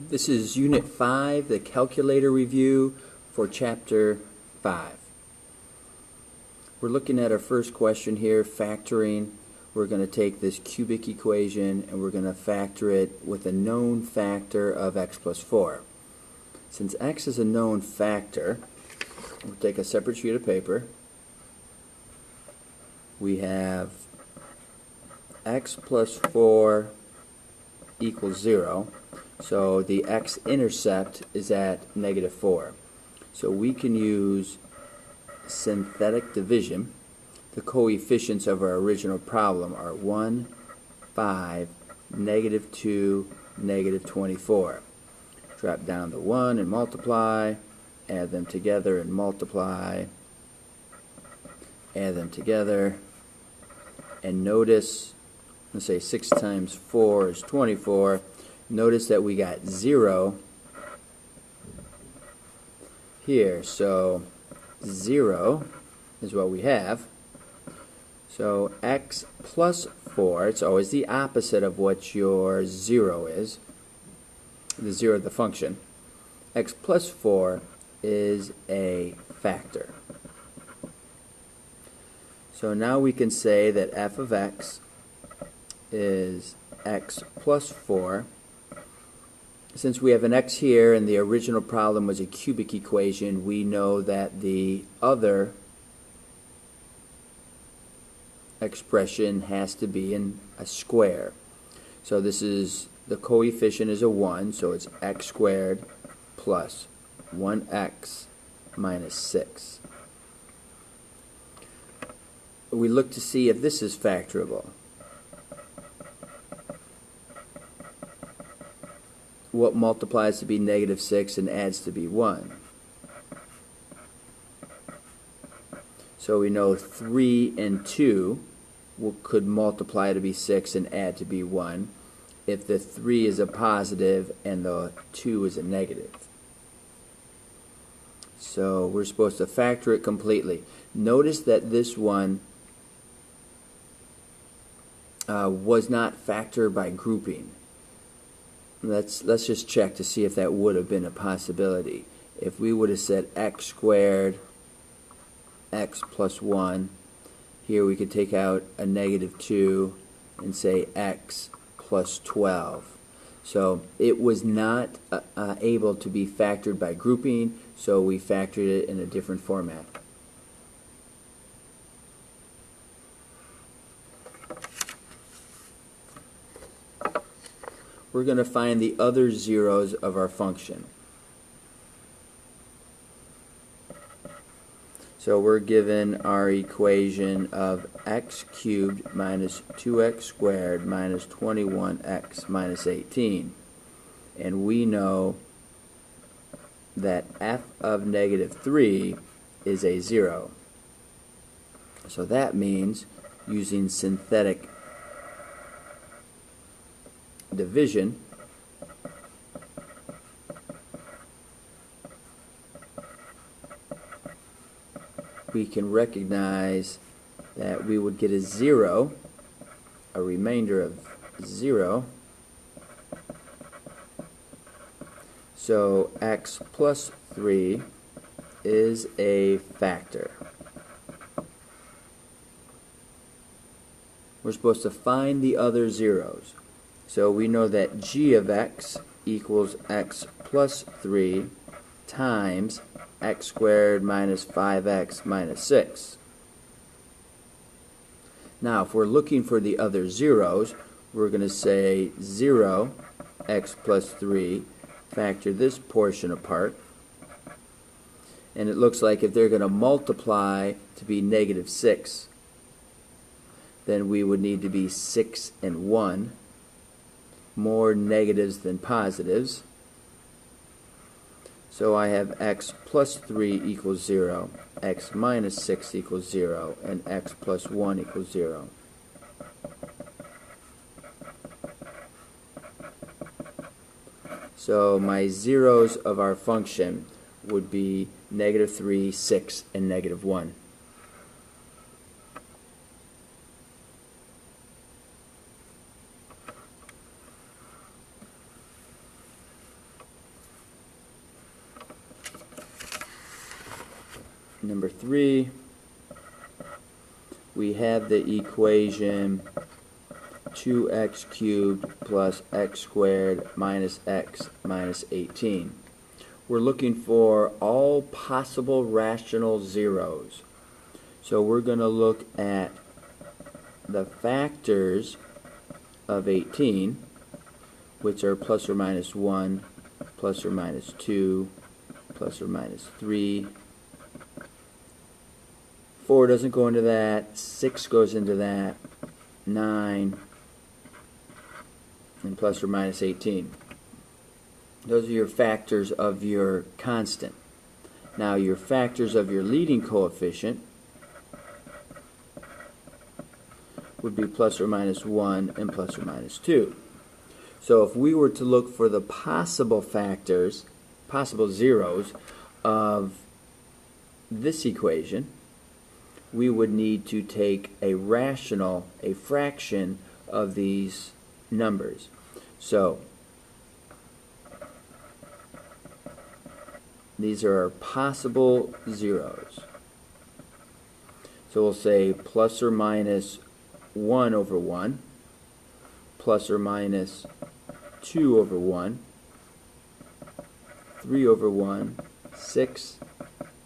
This is Unit 5, the calculator review for Chapter 5. We're looking at our first question here, factoring. We're going to take this cubic equation and we're going to factor it with a known factor of x plus 4. Since x is a known factor, we'll take a separate sheet of paper. We have x plus 4 equals 0. So the x-intercept is at -4. So we can use synthetic division. The coefficients of our original problem are 1, 5, -2, -24. Drop down the 1 and multiply, add them together and multiply, add them together, and notice, let's say 6 times 4 is 24. Notice that we got 0 here, so 0 is what we have. So x plus 4, it's always the opposite of what your 0 is, the 0 of the function. X plus 4 is a factor. So now we can say that f of x is x plus 4. Since we have an x here and the original problem was a cubic equation, we know that the other expression has to be in a square. So this is, the coefficient is a 1, so it's x squared plus 1x minus 6. We look to see if this is factorable. What multiplies to be -6 and adds to be 1? So we know 3 and 2 could multiply to be 6 and add to be 1 if the 3 is a positive and the 2 is a negative. So we're supposed to factor it completely. Notice that this one was not factored by grouping. Let's just check to see if that would have been a possibility. If we would have said x squared, x plus 1, here we could take out a -2 and say x plus 12. So it was not able to be factored by grouping, so we factored it in a different format. We're going to find the other zeros of our function. So we're given our equation of x cubed minus 2x squared minus 21x minus 18. And we know that f of -3 is a 0. So that means, using synthetic division, we can recognize that we would get a 0, a remainder of 0. So x plus 3 is a factor. We're supposed to find the other zeros. So we know that g of x equals x plus 3 times x squared minus 5x minus 6. Now, if we're looking for the other zeros, we're going to say 0, x plus 3, factor this portion apart. And it looks like if they're going to multiply to be -6, then we would need to be 6 and 1. More negatives than positives. So I have x plus 3 equals 0, x minus 6 equals 0, and x plus 1 equals 0. So my zeros of our function would be -3, 6, and -1. Number 3, we have the equation 2x cubed plus x squared minus x minus 18. We're looking for all possible rational zeros. So we're going to look at the factors of 18, which are plus or minus 1, plus or minus 2, plus or minus 3. 4 doesn't go into that, 6 goes into that, 9, and plus or minus 18. Those are your factors of your constant. Now your factors of your leading coefficient would be plus or minus 1 and plus or minus 2. So if we were to look for the possible factors, possible zeros of this equation, we would need to take a fraction of these numbers. So these are our possible zeros. So we'll say plus or minus 1 over 1, plus or minus 2 over 1, 3 over 1, 6,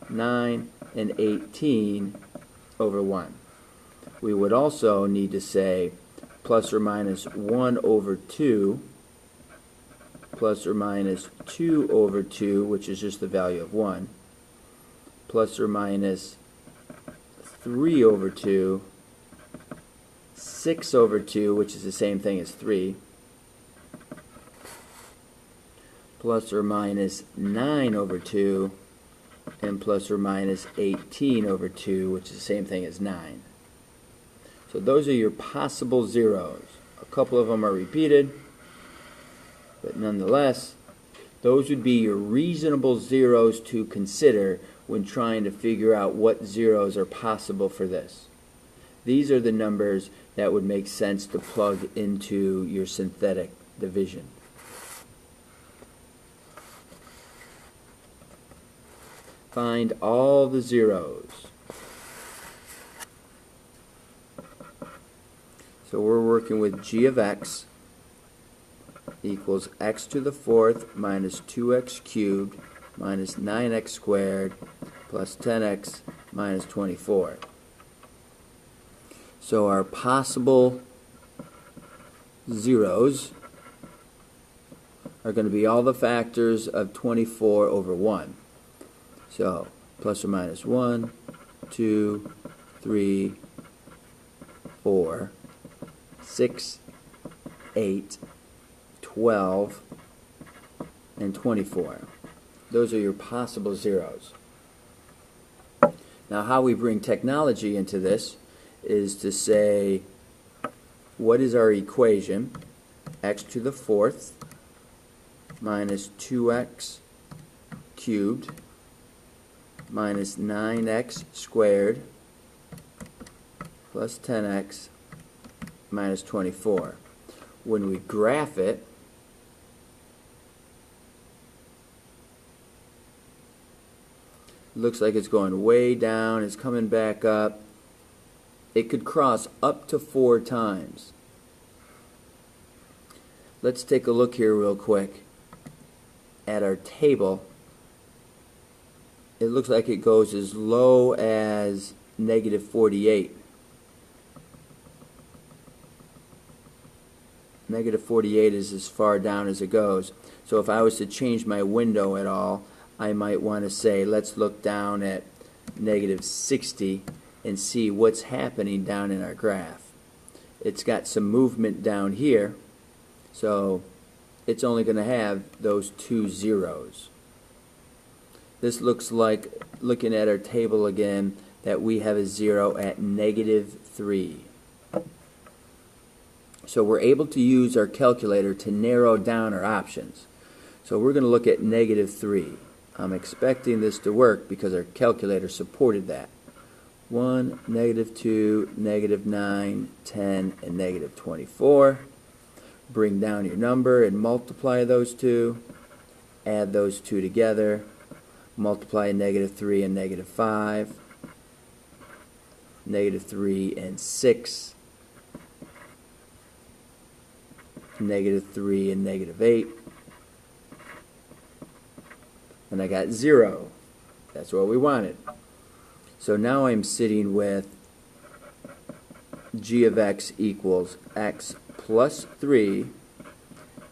9, and 18 over 1. We would also need to say plus or minus 1 over 2, plus or minus 2 over 2, which is just the value of 1, plus or minus 3 over 2, 6 over 2, which is the same thing as 3, plus or minus 9 over 2, and plus or minus 18 over 2, which is the same thing as 9. So those are your possible zeros. A couple of them are repeated, but nonetheless, those would be your reasonable zeros to consider when trying to figure out what zeros are possible for this. These are the numbers that would make sense to plug into your synthetic division. Find all the zeros. So we're working with g of x equals x to the 4th minus 2x cubed minus 9x squared plus 10x minus 24. So our possible zeros are going to be all the factors of 24 over 1. So plus or minus 1, 2, 3, 4, 6, 8, 12, and 24. Those are your possible zeros. Now how we bring technology into this is to say, what is our equation? X to the 4th minus 2x cubed minus 9x squared plus 10x minus 24. When we graph it, looks like it's going way down, it's coming back up. It could cross up to 4 times. Let's take a look here real quick at our table. It looks like it goes as low as negative 48. Negative 48 is as far down as it goes. So if I was to change my window at all, I might want to say, let's look down at negative 60 and see what's happening down in our graph. It's got some movement down here, so it's only going to have those 2 zeros. This looks like, looking at our table again, that we have a 0 at negative 3. So we're able to use our calculator to narrow down our options. So we're going to look at negative 3. I'm expecting this to work because our calculator supported that. 1, negative 2, negative 9, 10, and negative 24. Bring down your number and multiply those two. Add those two together. Multiply -3 and -5, -3 and 6, -3 and -8, and I got 0. That's what we wanted. So now I'm sitting with g of x equals x plus 3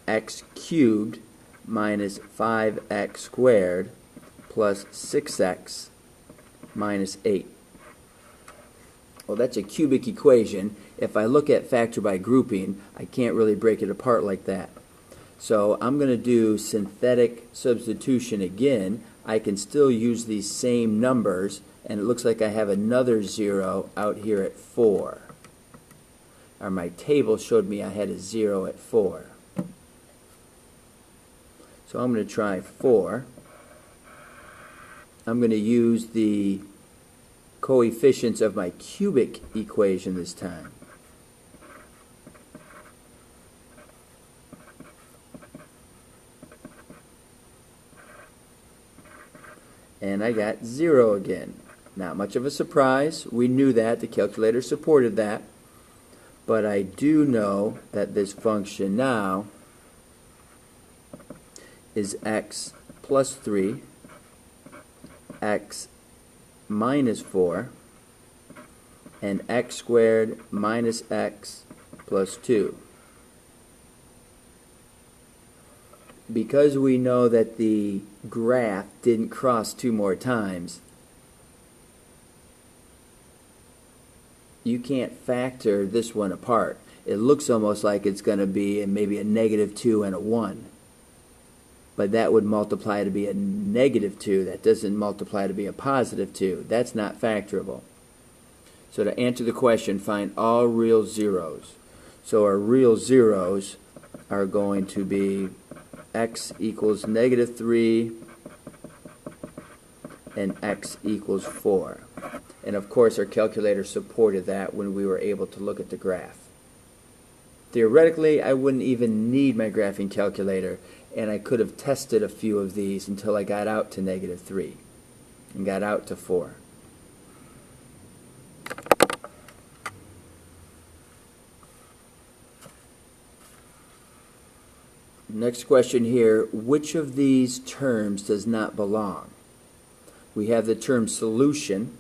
x cubed minus 5x squared plus 6x minus 8. Well, that's a cubic equation. If I look at factor by grouping, I can't really break it apart like that. So I'm going to do synthetic substitution again. I can still use these same numbers, and it looks like I have another 0 out here at 4. Or my table showed me I had a 0 at 4. So I'm going to try 4. I'm going to use the coefficients of my cubic equation this time. And I got 0 again. Not much of a surprise. We knew that. The calculator supported that. But I do know that this function now is x plus 3, x minus 4, and x squared minus x plus 2. Because we know that the graph didn't cross 2 more times, you can't factor this one apart. It looks almost like it's going to be maybe a -2 and a 1. But that would multiply to be a -2. That doesn't multiply to be a +2. That's not factorable. So to answer the question, find all real zeros. So our real zeros are going to be x equals -3 and x equals 4. And of course our calculator supported that when we were able to look at the graph. Theoretically, I wouldn't even need my graphing calculator, and I could have tested a few of these until I got out to -3 and got out to 4. Next question here, which of these terms does not belong? We have the term solution.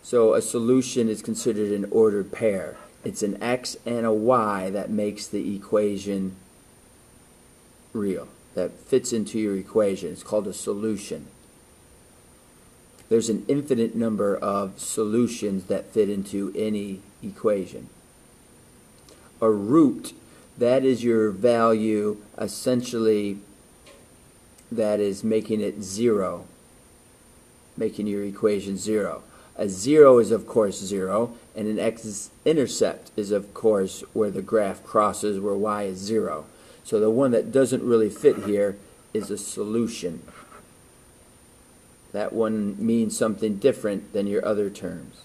So a solution is considered an ordered pair. It's an x and a y that makes the equation real, that fits into your equation. It's called a solution. There's an infinite number of solutions that fit into any equation. A root, that is your value essentially that is making it 0, making your equation 0. A 0 is of course 0, and an x-intercept is of course where the graph crosses where y is 0. So the one that doesn't really fit here is a solution. That one means something different than your other terms.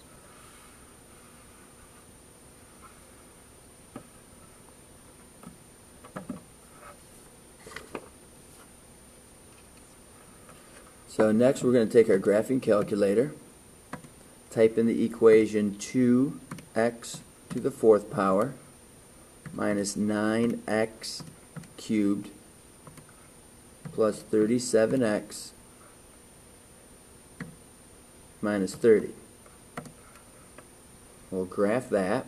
So next we're going to take our graphing calculator, type in the equation 2x to the 4th power minus 9x cubed plus 37x minus 30. We'll graph that,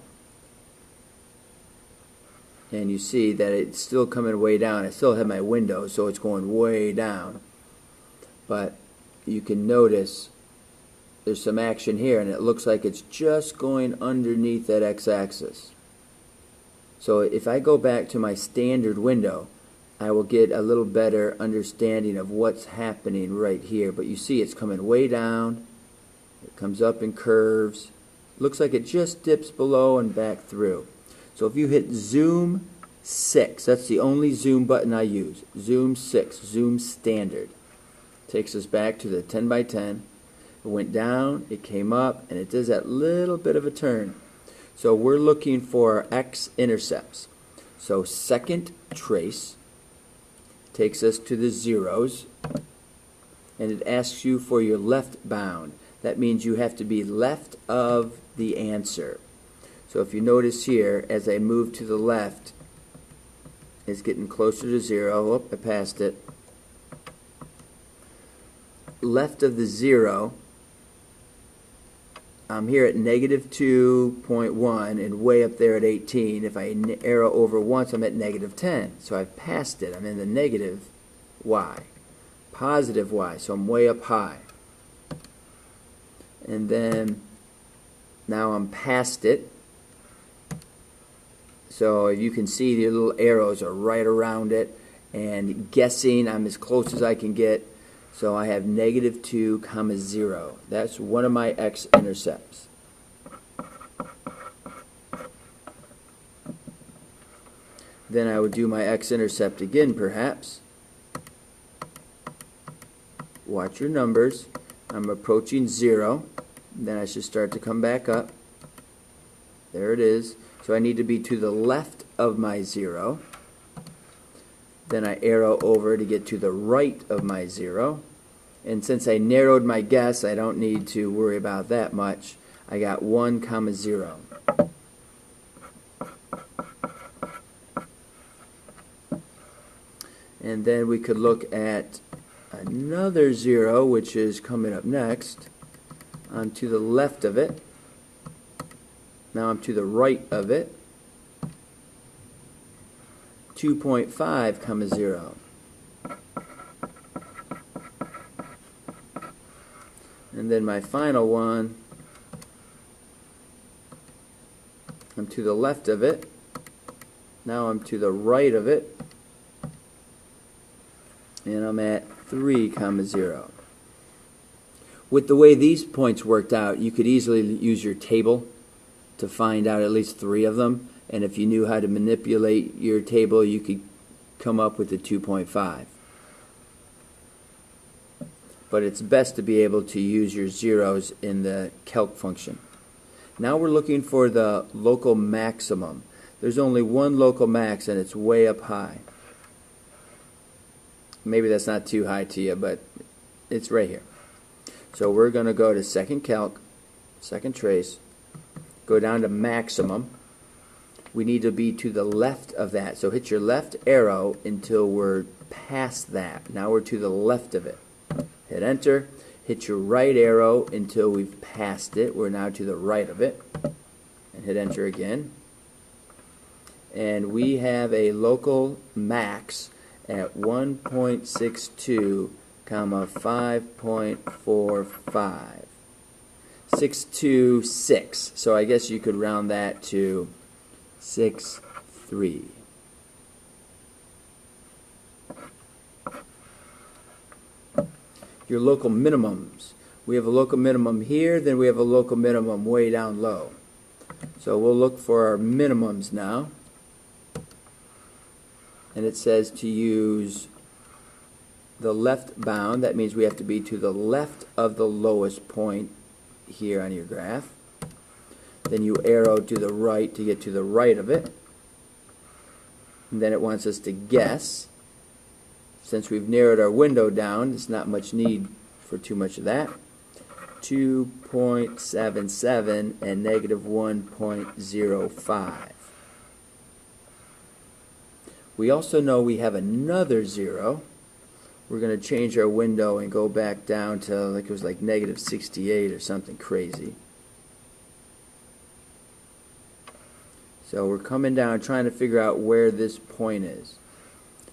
and you see that it's still coming way down. I still have my window, so it's going way down, but you can notice there's some action here, and it looks like it's just going underneath that x-axis. So if I go back to my standard window, I will get a little better understanding of what's happening right here. But you see it's coming way down, it comes up in curves, looks like it just dips below and back through. So if you hit zoom 6, that's the only zoom button I use, zoom 6, zoom standard, takes us back to the 10 by 10. It went down, it came up, and it does that little bit of a turn. So we're looking for x-intercepts. So second trace takes us to the zeros, and it asks you for your left bound. That means you have to be left of the answer. So if you notice here, as I move to the left, it's getting closer to 0. Oh, I passed it. Left of the 0, I'm here at negative 2.1 and way up there at 18. If I arrow over once, I'm at negative 10. So I've passed it. I'm in the negative y. Positive y, so I'm way up high. And then now I'm past it. So you can see the little arrows are right around it, and guessing I'm as close as I can get. So I have negative 2, 0. That's one of my x-intercepts. Then I would do my x-intercept again, perhaps. Watch your numbers. I'm approaching 0. Then I should start to come back up. There it is. So I need to be to the left of my 0. Then I arrow over to get to the right of my 0. And since I narrowed my guess, I don't need to worry about that much. I got 1, 0. And then we could look at another 0, which is coming up next. I'm to the left of it. Now I'm to the right of it. 2.5, 0. And then my final one, I'm to the left of it. Now I'm to the right of it. And I'm at 3, 0. With the way these points worked out, you could easily use your table to find out at least 3 of them. And if you knew how to manipulate your table, you could come up with the 2.5. But it's best to be able to use your zeros in the calc function. Now we're looking for the local maximum. There's only one local max, and it's way up high. Maybe that's not too high to you, but it's right here. So we're going to go to second calc, second trace, go down to maximum. We need to be to the left of that. So hit your left arrow until we're past that. Now we're to the left of it. Hit enter. Hit your right arrow until we've passed it. We're now to the right of it. And hit enter again. And we have a local max at 1.62, 5.45. 626. So I guess you could round that to 6.3. Your local minimums. We have a local minimum here, then we have a local minimum way down low. So we'll look for our minimums now. And it says to use the left bound. That means we have to be to the left of the lowest point here on your graph. Then you arrow to the right to get to the right of it. And then it wants us to guess. Since we've narrowed our window down, there's not much need for too much of that. 2.77 and negative 1.05. We also know we have another 0. We're going to change our window and go back down to, like it was like negative 68 or something crazy. So we're coming down trying to figure out where this point is.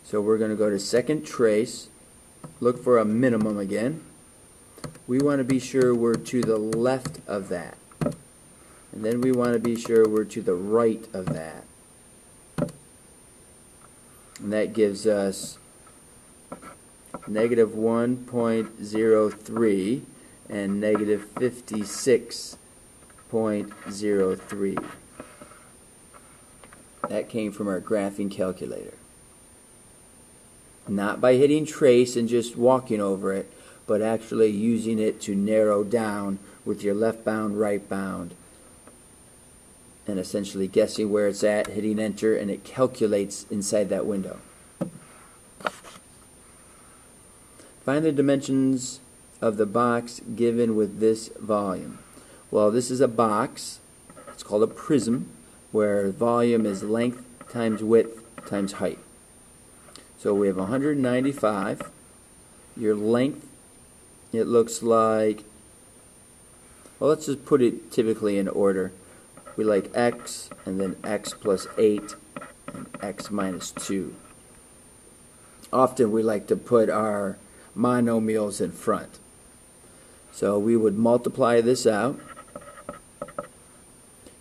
So we're going to go to second trace, look for a minimum again. We want to be sure we're to the left of that. And then we want to be sure we're to the right of that. And that gives us negative 1.03 and negative 56.03. That came from our graphing calculator. Not by hitting trace and just walking over it, but actually using it to narrow down with your left bound, right bound, and essentially guessing where it's at, hitting enter, and it calculates inside that window. Find the dimensions of the box given with this volume. Well, this is a box. It's called a prism, where volume is length times width times height. So we have 195. Your length, it looks like, well, let's just put it typically in order. We like x, and then x plus 8, and x minus 2. Often we like to put our monomials in front. So we would multiply this out.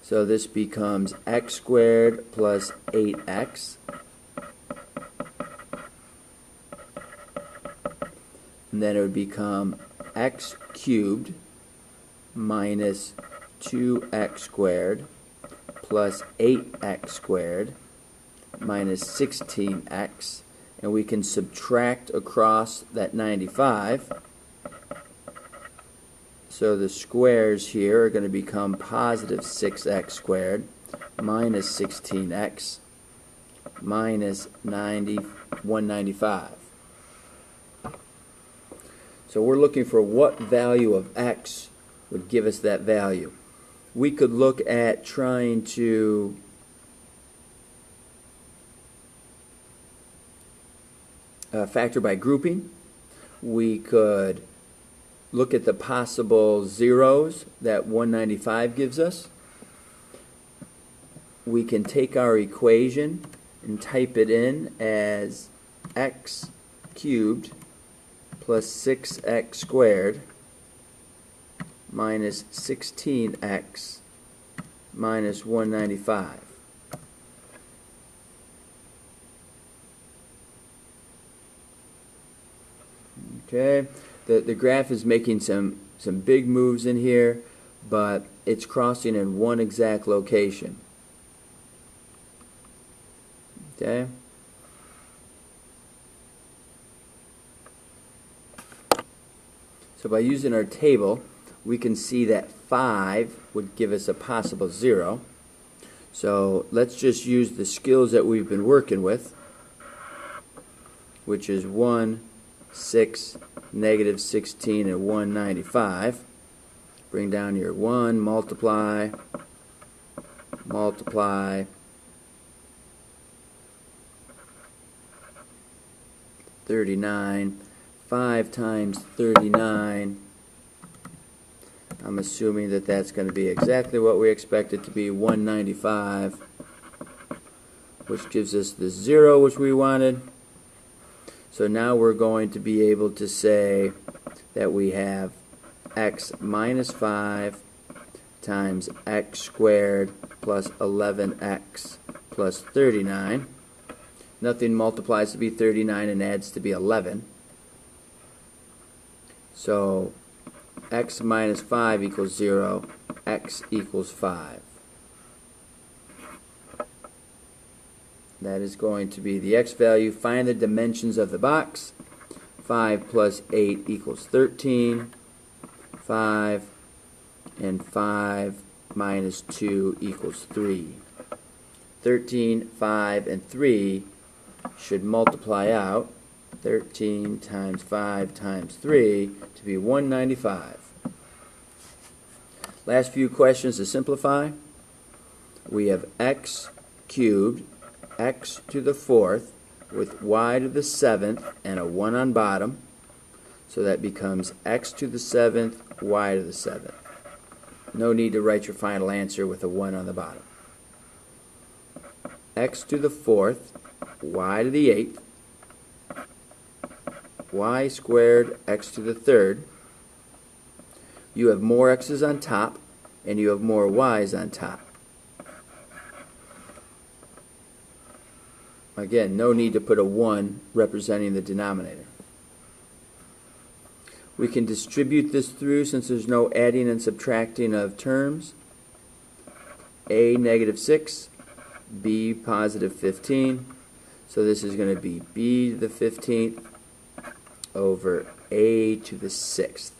So this becomes x squared plus 8x. And then it would become x cubed minus 2x squared plus 8x squared minus 16x. And we can subtract across that 95. So the squares here are going to become positive 6x squared minus 16x minus 195. So we're looking for what value of x would give us that value. We could look at trying to factor by grouping. We could look at the possible zeros that 195 gives us. We can take our equation and type it in as x cubed plus 6x squared minus 16x minus 195. Okay, the graph is making some big moves in here, but it's crossing in one exact location. Okay. So by using our table, we can see that 5 would give us a possible 0. So let's just use the skills that we've been working with, which is 1, 6, negative 16, and 195. Bring down your 1, multiply, 39, 5 times 39. I'm assuming that that's going to be exactly what we expect it to be, 195, which gives us the 0 which we wanted. So now we're going to be able to say that we have x minus 5 times x squared plus 11x plus 39. Nothing multiplies to be 39 and adds to be 11. So x minus 5 equals 0, x equals 5. That is going to be the x value. Find the dimensions of the box. 5 plus 8 equals 13. 5 and 5 minus 2 equals 3. 13, 5, and 3 should multiply out. 13 times 5 times 3 to be 195. Last few questions to simplify. We have x cubed, x to the 4th, with y to the 7th and a 1 on bottom. So that becomes x to the 7th, y to the 7th. No need to write your final answer with a 1 on the bottom. X to the 4th, y to the 8th, y squared x to the 3rd. You have more x's on top, and you have more y's on top. Again, no need to put a 1 representing the denominator. We can distribute this through since there's no adding and subtracting of terms. A negative 6, b positive 15. So this is going to be b to the 15th over a to the 6th.